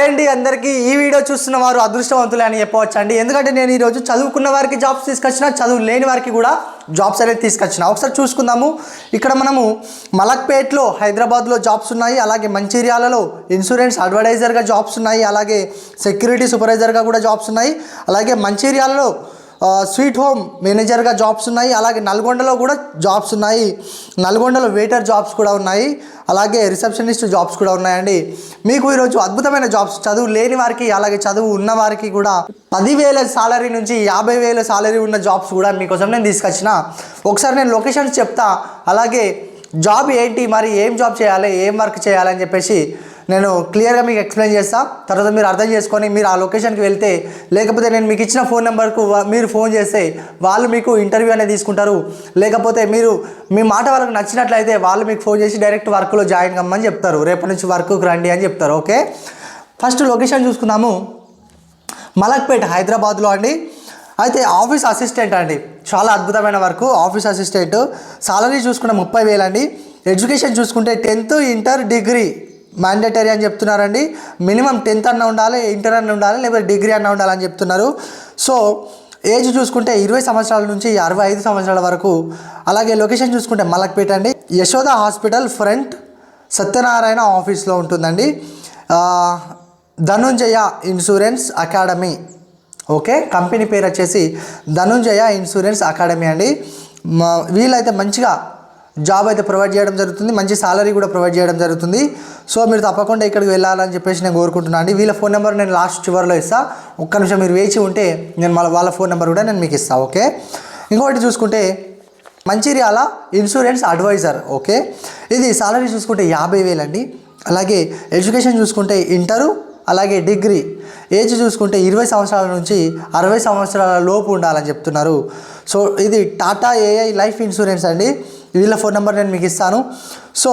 అండి అందరికీ ఈ వీడియో చూస్తున్న వారు అదృష్టవంతులే అని చెప్పవచ్చు అండి. ఎందుకంటే నేను ఈరోజు చదువుకున్న వారికి జాబ్స్ తీసుకొచ్చిన, చదువు లేని వారికి కూడా జాబ్స్ అనేది తీసుకొచ్చిన. ఒకసారి చూసుకుందాము. ఇక్కడ మనము మలక్పేట్లో హైదరాబాద్లో జాబ్స్ ఉన్నాయి, అలాగే మంచిర్యాలలో ఇన్సూరెన్స్ అడ్వైజర్గా జాబ్స్ ఉన్నాయి, అలాగే సెక్యూరిటీ సూపర్వైజర్గా కూడా జాబ్స్ ఉన్నాయి, అలాగే మంచిర్యాలలో స్వీట్ హోమ్ మేనేజర్గా జాబ్స్ ఉన్నాయి, అలాగే నల్గొండలో కూడా జాబ్స్ ఉన్నాయి, నల్గొండలో వెయిటర్ జాబ్స్ కూడా ఉన్నాయి, అలాగే రిసెప్షనిస్ట్ జాబ్స్ కూడా ఉన్నాయండి. మీకు ఈరోజు అద్భుతమైన జాబ్స్, చదువు లేని వారికి అలాగే చదువు ఉన్న వారికి కూడా 10,000 సాలరీ నుంచి 50,000 సాలరీ ఉన్న జాబ్స్ కూడా మీకోసం నేను తీసుకొచ్చిన. ఒకసారి నేను లొకేషన్స్ చెప్తా, అలాగే జాబ్ ఏంటి, మరి ఏం జాబ్ చేయాలి, ఏం వర్క్ చేయాలని చెప్పేసి నేను క్లియర్గా మీకు ఎక్స్ప్లెయిన్ చేస్తా. తర్వాత మీరు అర్థం చేసుకొని మీరు ఆ లొకేషన్కి వెళ్తే, లేకపోతే నేను మీకు ఇచ్చిన ఫోన్ నెంబర్కు మీరు ఫోన్ చేస్తే వాళ్ళు మీకు ఇంటర్వ్యూ అనేది తీసుకుంటారు. లేకపోతే మీరు మీ మాట వాళ్ళకి నచ్చినట్లయితే వాళ్ళు మీకు ఫోన్ చేసి డైరెక్ట్ వర్క్లో జాయిన్ కమ్మని చెప్తారు, రేపటి నుంచి వర్క్కి రండి అని చెప్తారు. ఓకే, ఫస్ట్ లొకేషన్ చూసుకుందాము. మలక్పేట హైదరాబాద్లో అండి. అయితే ఆఫీస్ అసిస్టెంట్ అండి, చాలా అద్భుతమైన వర్క్. ఆఫీస్ అసిస్టెంట్ సాలరీ చూసుకుంటే 30,000 అండి. ఎడ్యుకేషన్ చూసుకుంటే 10th ఇంటర్ డిగ్రీ మ్యాండేటరీ అని చెప్తున్నారండి. మినిమం 10th అన్న ఉండాలి, ఇంటర్ అన్న ఉండాలి, లేకపోతే డిగ్రీ అన్న ఉండాలని చెప్తున్నారు. సో ఏజ్ చూసుకుంటే 20 సంవత్సరాల నుంచి 65 సంవత్సరాల వరకు. అలాగే లొకేషన్ చూసుకుంటే మలక్పేట అండి. యశోద హాస్పిటల్ ఫ్రంట్ సత్యనారాయణ ఆఫీస్లో ఉంటుందండి. Dhanunjaya insurance academy. Okay, company పేరు వచ్చేసి ధనుంజయ ఇన్సూరెన్స్ అకాడమీ అండి. వీళ్ళైతే మంచిగా జాబ్ అయితే ప్రొవైడ్ చేయడం జరుగుతుంది, మంచి సాలరీ కూడా ప్రొవైడ్ చేయడం జరుగుతుంది. సో మీరు తప్పకుండా ఇక్కడికి వెళ్ళాలని చెప్పేసి నేను కోరుకుంటున్నాను అండి. వీళ్ళ ఫోన్ నెంబర్ నేను లాస్ట్ చివరిలో ఇస్తాను. ఒక్క నిమిషం మీరు వేచి ఉంటే నేను వాళ్ళ ఫోన్ నెంబర్ కూడా నేను మీకు ఇస్తాను. ఓకే, ఇంకొకటి చూసుకుంటే మంచిర్యాల ఇన్సూరెన్స్ అడ్వైజర్. ఓకే, ఇది సాలరీ చూసుకుంటే 50,000 అండి. అలాగే ఎడ్యుకేషన్ చూసుకుంటే ఇంటరు, అలాగే డిగ్రీ. ఏజ్ చూసుకుంటే 20 సంవత్సరాల నుంచి 60 సంవత్సరాల లోపు ఉండాలని చెప్తున్నారు. సో ఇది టాటా ఏఐ లైఫ్ ఇన్సూరెన్స్ అండి. వీళ్ళ ఫోన్ నెంబర్ నేను మీకు ఇస్తాను. సో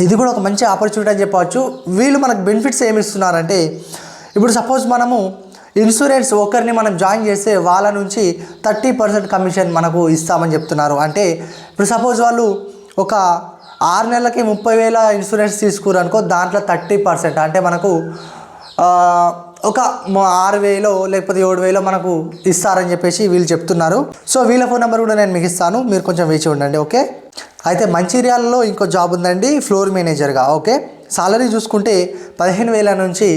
ఇది కూడా ఒక మంచి ఆపర్చునిటీ అని చెప్పవచ్చు. వీళ్ళు మనకు బెనిఫిట్స్ ఏమి ఇస్తున్నారంటే, ఇప్పుడు సపోజ్ మనము ఇన్సూరెన్స్ ఒకరిని మనం జాయిన్ చేస్తే వాళ్ళ నుంచి 30% కమిషన్ మనకు ఇస్తామని చెప్తున్నారు. అంటే ఇప్పుడు సపోజ్ వాళ్ళు ఒక 6 నెలలకి 30,000 ఇన్సూరెన్స్ తీసుకురు అనుకో, దాంట్లో 30% అంటే మనకు ఒక 6,000 లేకపోతే 7,000 మనకు ఇస్తారని చెప్పేసి వీళ్ళు చెప్తున్నారు. సో వీళ్ళ ఫోన్ నెంబర్ కూడా నేను మీకు ఇస్తాను, మీరు కొంచెం వేచి ఉండండి. ఓకే, అయితే మంచిర్యాలలో ఇంకో జాబ్ ఉందండి, ఫ్లోర్ మేనేజర్గా. ఓకే, సాలరీ చూసుకుంటే 15,000 నుంచి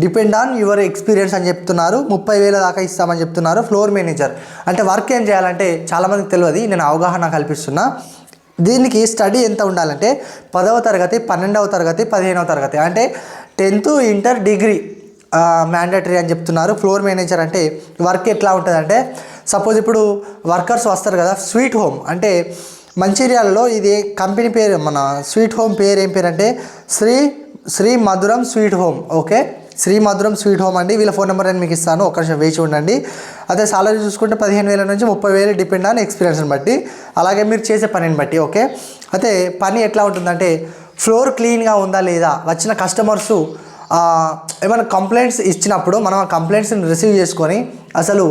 డిపెండ్ ఆన్ యువర్ ఎక్స్పీరియన్స్ అని చెప్తున్నారు, 30,000 దాకా ఇస్తామని చెప్తున్నారు. ఫ్లోర్ మేనేజర్ అంటే వర్క్ ఏం చేయాలంటే చాలామందికి తెలియదు, నేను అవగాహన కల్పిస్తున్నా. దీనికి స్టడీ ఎంత ఉండాలంటే 10వ తరగతి, 12వ తరగతి, 15వ తరగతి, అంటే 10th ఇంటర్ డిగ్రీ మ్యాండేటరీ అని చెప్తున్నారు. ఫ్లోర్ మేనేజర్ అంటే వర్క్ ఎట్లా ఉంటుందంటే, సపోజ్ ఇప్పుడు వర్కర్స్ వస్తారు కదా, స్వీట్ హోమ్ అంటే మంచిర్యాలలో ఇది కంపెనీ పేరు, మన స్వీట్ హోమ్ పేరు ఏం పేరు అంటే శ్రీ మధురం స్వీట్ హోమ్. ఓకే, శ్రీ మధురం స్వీట్ హోమ్ అండి. వీళ్ళ ఫోన్ నెంబర్ నేను మీకు ఇస్తాను, ఒక్క నిమిషం వేచి ఉండండి. అదే సాలరీ చూసుకుంటే 15,000 నుంచి 30,000 డిపెండ్ ఆన్ ఎక్స్పీరియన్స్ని బట్టి, అలాగే మీరు చేసే పనిని బట్టి. ఓకే, అయితే పని ఎట్లా ఉంటుందంటే, ఫ్లోర్ క్లీన్గా ఉందా లేదా, వచ్చిన కస్టమర్సు ఏమైనా కంప్లైంట్స్ ఇచ్చినప్పుడు మనం ఆ కంప్లైంట్స్ని రిసీవ్ చేసుకొని అసలు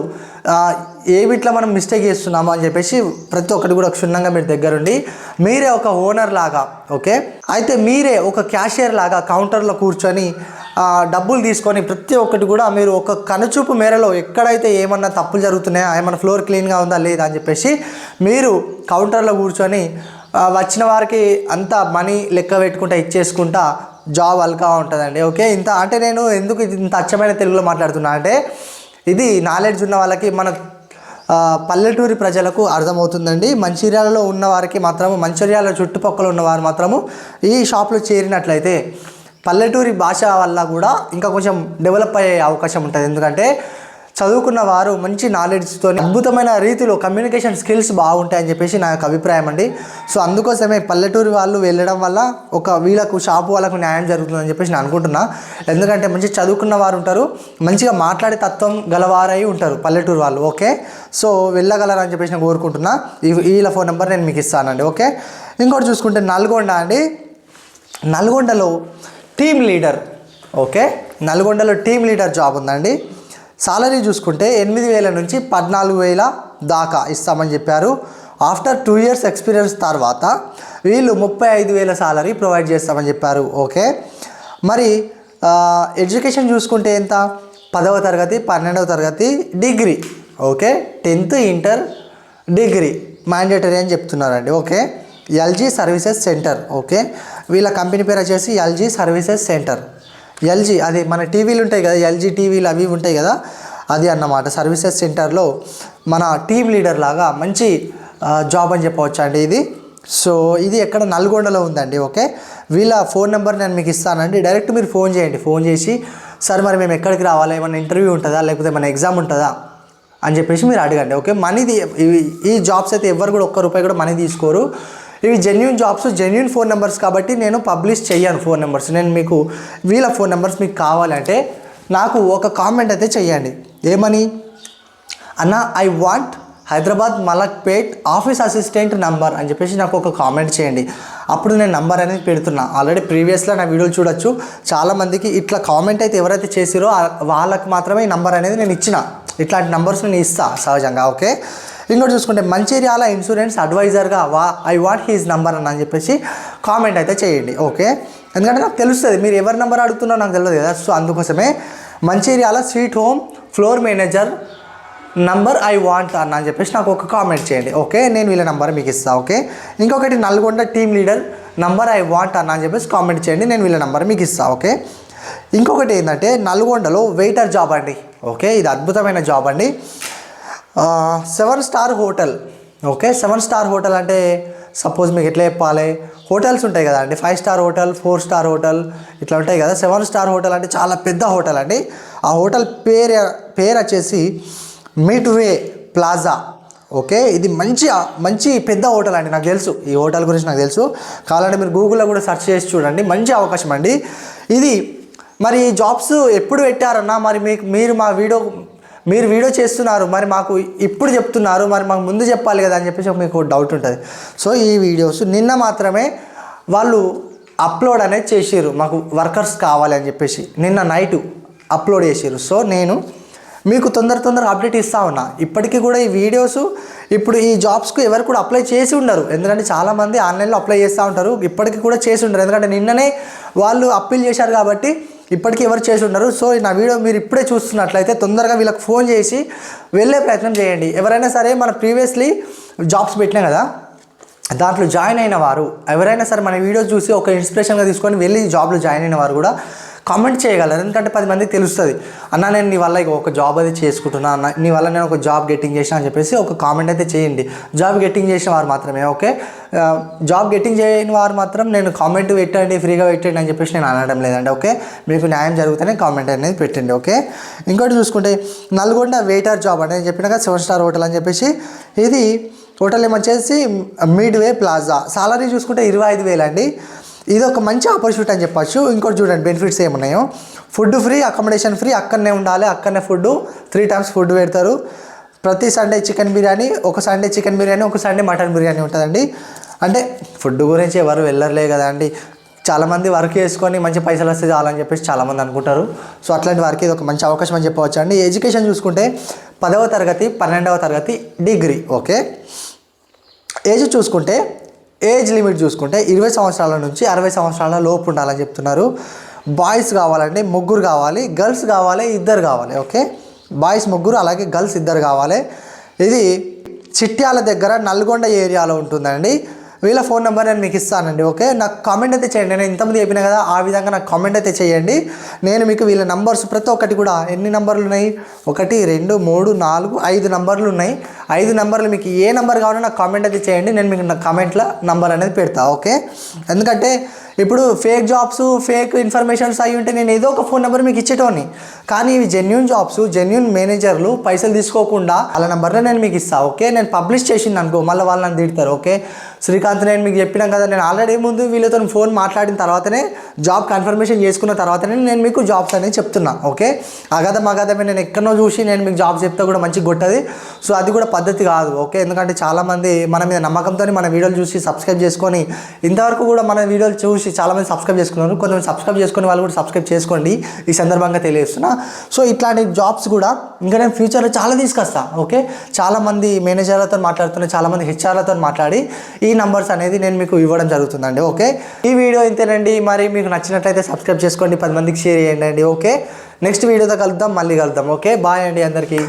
ఏ బిట్లో మనం మిస్టేక్ చేస్తున్నామో అని చెప్పేసి ప్రతి ఒక్కటి కూడా క్షుణ్ణంగా మీరు దగ్గరుండి మీరే ఒక ఓనర్ లాగా, ఓకే, అయితే మీరే ఒక క్యాషియర్ లాగా కౌంటర్లో కూర్చొని డబ్బులు తీసుకొని ప్రతి ఒక్కటి కూడా మీరు ఒక కనుచూపు మేరలో ఎక్కడైతే ఏమన్నా తప్పులు జరుగుతున్నాయో, ఏమన్నా ఫ్లోర్ క్లీన్గా ఉందా లేదా అని చెప్పేసి మీరు కౌంటర్లో కూర్చొని వచ్చిన వారికి అంతా మనీ లెక్క పెట్టుకుంటా ఇచ్చేసుకుంటా జాబ్ అల్కా ఉంటుందండి. ఓకే, ఇంత అంటే నేను ఎందుకు ఇంత అచ్చమైన తెలుగులో మాట్లాడుతున్నా అంటే, ఇది నాలెడ్జ్ ఉన్న వాళ్ళకి, మన పల్లెటూరి ప్రజలకు అర్థమవుతుందండి. మంచిర్యాలలో ఉన్న వారికి మాత్రము, మంచిర్యాల చుట్టుపక్కల ఉన్నవారు మాత్రము ఈ షాప్లో చేరినట్లయితే పల్లెటూరి భాష వల్ల కూడా ఇంకా కొంచెం డెవలప్ అయ్యే అవకాశం ఉంటుంది. ఎందుకంటే చదువుకున్న వారు మంచి నాలెడ్జ్తో అద్భుతమైన రీతిలో కమ్యూనికేషన్ స్కిల్స్ బాగుంటాయని చెప్పేసి నా యొక్క అభిప్రాయం అండి. సో అందుకోసమే పల్లెటూరి వాళ్ళు వెళ్ళడం వల్ల వీళ్ళకు షాపు వాళ్ళకు న్యాయం జరుగుతుందని చెప్పేసి నేను అనుకుంటున్నా. ఎందుకంటే మంచి చదువుకున్న వారు ఉంటారు, మంచిగా మాట్లాడే తత్వం గలవారై ఉంటారు పల్లెటూరు వాళ్ళు. ఓకే, సో వెళ్ళగలరని చెప్పేసి నేను కోరుకుంటున్నా. వీళ్ళ ఫోన్ నెంబర్ నేను మీకు ఇస్తానండి. ఓకే, ఇంకోటి చూసుకుంటే నల్గొండ అండి. నల్గొండలో టీమ్ లీడర్. ఓకే, నల్గొండలో టీమ్ లీడర్ జాబ్ ఉందండి. సాలరీ చూసుకుంటే 8,000 నుంచి 14,000 దాకా ఇస్తామని చెప్పారు. ఆఫ్టర్ 2 years ఎక్స్పీరియన్స్ తర్వాత వీళ్ళు 35,000 సాలరీ ప్రొవైడ్ చేస్తామని చెప్పారు. ఓకే, మరి ఎడ్యుకేషన్ చూసుకుంటే ఎంత, 10వ తరగతి 12వ తరగతి degree, okay 10th inter degree mandatory అని చెప్తున్నారండి. Okay LG services centre, okay వీళ్ళ కంపెనీ పేరు వచ్చేసి ఎల్జీ సర్వీసెస్ సెంటర్. ఎల్జీ అది మన టీవీలు ఉంటాయి కదా, ఎల్జీ టీవీలు అవి ఉంటాయి కదా, అది అన్నమాట. సర్వీసెస్ సెంటర్లో మన టీమ్ లీడర్ లాగా మంచి జాబ్ అని చెప్పవచ్చు అండి ఇది. సో ఇది ఎక్కడ నల్గొండలో ఉందండి. ఓకే వీళ్ళ ఫోన్ నెంబర్ నేను మీకు ఇస్తానండి, డైరెక్ట్ మీరు ఫోన్ చేయండి. ఫోన్ చేసి సార్ మరి మేము ఎక్కడికి రావాలి, ఏమైనా ఇంటర్వ్యూ ఉంటుందా లేకపోతే మన ఎగ్జామ్ ఉంటుందా అని చెప్పేసి మీరు అడగండి. ఓకే మనీది ఈ జాబ్స్ అయితే ఎవరు కూడా ₹1 కూడా మనీ తీసుకోరు. ఇవి genuine jobs, genuine phone numbers కాబట్టి నేను పబ్లిష్ చెయ్యాను ఫోన్ నెంబర్స్. నేను మీకు వీళ్ళ ఫోన్ నెంబర్స్ మీకు కావాలంటే నాకు ఒక కామెంట్ అయితే చెయ్యండి. ఏమని, అన్న I want Hyderabad Malakpet office assistant number అని చెప్పేసి నాకు ఒక కామెంట్ చేయండి. అప్పుడు నేను నంబర్ అనేది పెడుతున్నా. ఆల్రెడీ ప్రీవియస్లో నా వీడియోలు చూడొచ్చు, చాలామందికి ఇట్లా కామెంట్ అయితే ఎవరైతే చేసిరో వాళ్ళకి మాత్రమే ఈ నంబర్ అనేది నేను ఇచ్చిన. ఇట్లాంటి నంబర్స్ నేను ఇస్తాను సహజంగా. ఓకే ఇంకోటి చూసుకుంటే మంచిర్యాల ఇన్సూరెన్స్ అడ్వైజర్గా ఐ వాంట్ హీజ్ నంబర్ అని చెప్పేసి కామెంట్ అయితే చేయండి. ఓకే ఎందుకంటే నాకు తెలుస్తుంది మీరు ఎవరి నెంబర్ అడుగుతున్నారో నాకు తెలియదు కదా. సో అందుకోసమే Mancherial sweet home floor manager number I want అని చెప్పేసి నాకు ఒక కామెంట్ చేయండి. ఓకే నేను వీళ్ళ నెంబర్ మీకు ఇస్తాను. ఓకే ఇంకొకటి Nalgonda team leader number I want అని చెప్పేసి కామెంట్ చేయండి, నేను వీళ్ళ నెంబర్ మీకు ఇస్తాను. ఓకే ఇంకొకటి ఏంటంటే నల్గొండలో వెయిటర్ జాబ్ అండి. ఓకే ఇది అద్భుతమైన జాబ్ అండి. 7 star hotel. Okay 7 star hotel అంటే సపోజ్ మీకు ఎట్లా చెప్పాలి, హోటల్స్ ఉంటాయి కదా అండి, 5 స్టార్ హోటల్ 4 స్టార్ హోటల్ ఇట్లా ఉంటాయి కదా. 7 స్టార్ హోటల్ అంటే చాలా పెద్ద హోటల్ అండి. ఆ హోటల్ పేరు వచ్చేసి మిడ్వే ప్లాజా. ఓకే ఇది మంచి పెద్ద హోటల్ అండి, నాకు తెలుసు ఈ హోటల్ గురించి నాకు తెలుసు. కావాలంటే మీరు గూగుల్లో కూడా సెర్చ్ చేసి చూడండి, మంచి అవకాశం అండి ఇది. మరి ఈ జాబ్స్ ఎప్పుడు పెట్టారన్నా, మరి మీరు వీడియో చేస్తున్నారు, మరి మాకు ఇప్పుడు చెప్తున్నారు, మరి మాకు ముందు చెప్పాలి కదా అని చెప్పేసి మీకు డౌట్ ఉంటుంది. సో ఈ వీడియోస్ నిన్న మాత్రమే వాళ్ళు అప్లోడ్ అనేది చేసిర్రు, మాకు వర్కర్స్ కావాలి అని చెప్పేసి నిన్న నైట్ అప్లోడ్ చేసిర్రు. సో నేను మీకు తొందరగా అప్డేట్ ఇస్తూ ఉన్నా. ఇప్పటికీ కూడా ఈ వీడియోస్ ఇప్పుడు ఈ జాబ్స్కు ఎవరు కూడా అప్లై చేసి ఉండరు, ఎందుకంటే చాలామంది ఆన్లైన్లో అప్లై చేస్తూ ఉంటారు. ఇప్పటికీ కూడా చేసి ఉండరు, ఎందుకంటే నిన్ననే వాళ్ళు అప్పీల్ చేశారు కాబట్టి ఇప్పటికీ ఎవరు చేసి ఉండరు. సో నా వీడియో మీరు ఇప్పుడే చూస్తున్నట్లయితే తొందరగా వీళ్ళకి ఫోన్ చేసి వెళ్ళే ప్రయత్నం చేయండి. ఎవరైనా సరే మన ప్రీవియస్లీ జాబ్స్ పెట్టినా కదా, దాంట్లో జాయిన్ అయిన వారు ఎవరైనా సరే మన వీడియో చూసి ఒక ఇన్స్పిరేషన్గా తీసుకొని వెళ్ళి జాబ్లో జాయిన్ అయిన వారు కూడా కామెంట్ చేయగలరు. ఎందుకంటే 10 మందికి తెలుస్తుంది, అన్న నేను నీ వల్ల ఒక జాబ్ అది చేసుకుంటున్నా, అన్న నీ వల్ల నేను ఒక జాబ్ గెట్టింగ్ చేసిన అని చెప్పేసి ఒక కామెంట్ అయితే చేయండి. జాబ్ గెట్టింగ్ చేసిన వారు మాత్రమే. ఓకే జాబ్ గెట్టింగ్ చేయని వారు మాత్రం నేను కామెంట్ పెట్టండి, ఫ్రీగా పెట్టండి అని చెప్పేసి నేను అనడం లేదండి. ఓకే మీకు న్యాయం జరుగుతూనే కామెంట్ అనేది పెట్టండి. ఓకే ఇంకోటి చూసుకుంటే నల్గొండ వెయిటర్ జాబ్ అనేది చెప్పిన కదా 7 స్టార్ హోటల్ అని చెప్పేసి, ఇది హోటల్ ఏమొచ్చేసి మిడ్వే ప్లాజా. సాలరీ చూసుకుంటే 25,000 అండి. ఇది ఒక మంచి ఆపర్చునిటీ అని చెప్పచ్చు. ఇంకోటి చూడండి బెనిఫిట్స్ ఏమున్నాయో, ఫుడ్ ఫ్రీ, అకామిడేషన్ ఫ్రీ, అక్కడనే ఉండాలి, అక్కడనే ఫుడ్ 3 times ఫుడ్ పెడతారు. ప్రతి సండే చికెన్ బిర్యానీ, ఒక సండే చికెన్ బిర్యానీ, ఒక సండే మటన్ బిర్యానీ ఉంటుందండి. అంటే ఫుడ్ గురించి ఎవరు వెళ్ళర్లే కదా అండి, చాలామంది వర్క్ చేసుకొని మంచి పైసలు వస్తే చాలని చెప్పేసి చాలామంది అనుకుంటారు. సో అట్లాంటి వారికి ఇది ఒక మంచి అవకాశం అని చెప్పవచ్చు అండి. ఎడ్యుకేషన్ చూసుకుంటే 10వ తరగతి 12వ తరగతి డిగ్రీ. ఓకే ఏజ్ చూసుకుంటే ఏజ్ లిమిట్ చూసుకుంటే 20 సంవత్సరాల నుంచి 60 సంవత్సరాల లోపు ఉండాలని చెప్తున్నారు. బాయ్స్ కావాలండి 3 కావాలి, గర్ల్స్ కావాలి 2 కావాలి. ఓకే బాయ్స్ 3 అలాగే గర్ల్స్ 2 కావాలి. ఇది చిట్యాల దగ్గర నల్గొండ ఏరియాలో ఉంటుందండి. వీళ్ళ ఫోన్ నెంబర్ నేను మీకు ఇస్తానండి. ఓకే నాకు కామెంట్ అయితే చేయండి, నేను ఇంతమంది చెప్పిన కదా ఆ విధంగా నాకు కామెంట్ అయితే చేయండి. నేను మీకు వీళ్ళ నంబర్స్ ప్రతి ఒక్కటి కూడా ఎన్ని నంబర్లు ఉన్నాయి, 1 2 3 4 5 నంబర్లు ఉన్నాయి. 5 నంబర్లు మీకు ఏ నెంబర్ కావాలో నాకు కామెంట్ అయితే చేయండి, నేను మీకు నా కామెంట్లో నంబర్ అనేది పెడతా. ఓకే ఎందుకంటే ఇప్పుడు ఫేక్ జాబ్స్ ఫేక్ ఇన్ఫర్మేషన్స్ అయి ఉంటే నేను ఏదో ఒక ఫోన్ నెంబర్ మీకు ఇచ్చేటోని, కానీ ఇవి జెన్యూన్ జాబ్స్, జెన్యూన్ మేనేజర్లు పైసలు తీసుకోకుండా వాళ్ళ నెంబర్లో నేను మీకు ఇస్తాను. ఓకే నేను పబ్లిష్ చేసింది అనుకో మళ్ళీ వాళ్ళు నన్ను తిడతారు. ఓకే శ్రీకాంత్ నేను మీకు చెప్పినాం కదా, నేను ఆల్రెడీ ముందు వీళ్ళతో ఫోన్ మాట్లాడిన తర్వాతనే జాబ్ కన్ఫర్మేషన్ చేసుకున్న తర్వాతనే నేను మీకు జాబ్స్ అనేది చెప్తున్నా. ఓకే అగాధమే నేను ఎక్కడో చూసి నేను మీకు జాబ్స్ చెప్తే కూడా మంచిగా కొట్టది. సో అది కూడా పద్ధతి కాదు. ఓకే ఎందుకంటే చాలామంది మన మీద నమ్మకంతో మన వీడియోలు చూసి సబ్స్క్రైబ్ చేసుకొని ఇంతవరకు కూడా మన వీడియోలు చూసి చూసి చాలామంది సబ్స్క్రైబ్ చేసుకున్నారు, కొంతమంది సబ్స్క్రైబ్ చేసుకునే వాళ్ళు కూడా సబ్స్క్రైబ్ చేసుకోండి ఈ సందర్భంగా తెలియజేస్తున్నా. సో ఇట్లాంటి జాబ్స్ కూడా ఇంకా నేను ఫ్యూచర్లో చాలా తీసుకొస్తా. ఓకే, చాలామంది మేనేజర్లతో మాట్లాడుతున్నా, చాలామంది హెచ్ఆర్లతో మాట్లాడి ఈ నంబర్స్ అనేది నేను మీకు ఇవ్వడం జరుగుతుందండి. ఓకే, ఈ వీడియో ఇంతేనండి. మరి మీకు నచ్చినట్లయితే సబ్స్క్రైబ్ చేసుకోండి, 10 మందికి షేర్ చేయండి. ఓకే, నెక్స్ట్ వీడియోతో కలుద్దాం, మళ్ళీ కలుద్దాం. ఓకే, బాయ్ అండి అందరికీ.